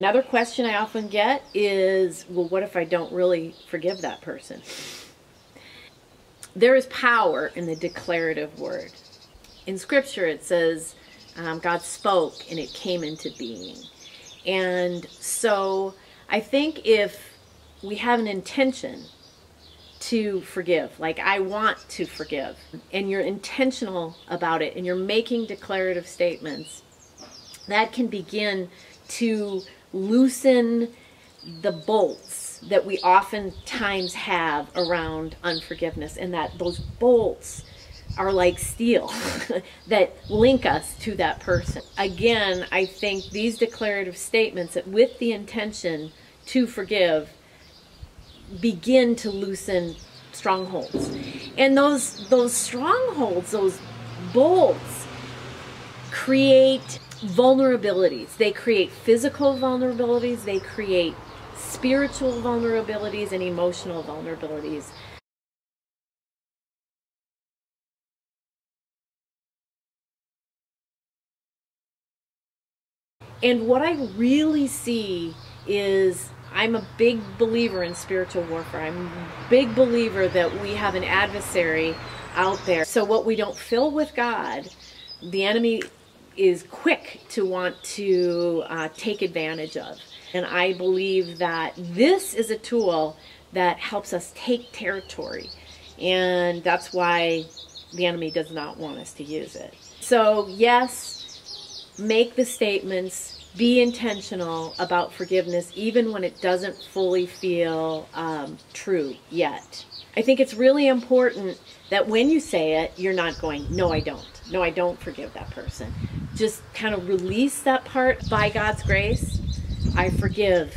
Another question I often get is, well, what if I don't really forgive that person? There is power in the declarative word. In Scripture it says, God spoke and it came into being. And so I think if we have an intention to forgive, like I want to forgive, and you're intentional about it and you're making declarative statements, that can begin to loosen the bolts that we oftentimes have around unforgiveness, and that those bolts are like steel that link us to that person. Again, I think these declarative statements that with the intention to forgive begin to loosen strongholds. And those strongholds, those bolts, create vulnerabilities. They create physical vulnerabilities, they create spiritual vulnerabilities and emotional vulnerabilities. And what I really see is, I'm a big believer in spiritual warfare. I'm a big believer that we have an adversary out there. So what we don't fill with God, the enemy is quick to want to take advantage of. And I believe that this is a tool that helps us take territory. And that's why the enemy does not want us to use it. So yes, make the statements, be intentional about forgiveness, even when it doesn't fully feel true yet. I think it's really important that when you say it, you're not going, no, I don't. No, I don't forgive that person. Just kind of release that part. By God's grace, I forgive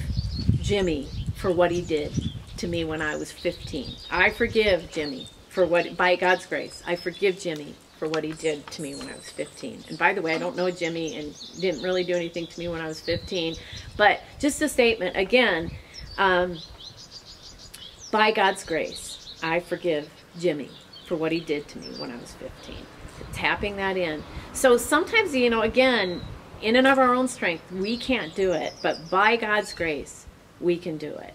Jimmy for what he did to me when I was 15. I forgive Jimmy for what, by God's grace, I forgive Jimmy for what he did to me when I was 15. And by the way, I don't know Jimmy and didn't really do anything to me when I was 15. But just a statement, again, by God's grace, I forgive Jimmy for what he did to me when I was 15. Tapping that in. So sometimes, you know, again, in and of our own strength, we can't do it. But by God's grace, we can do it.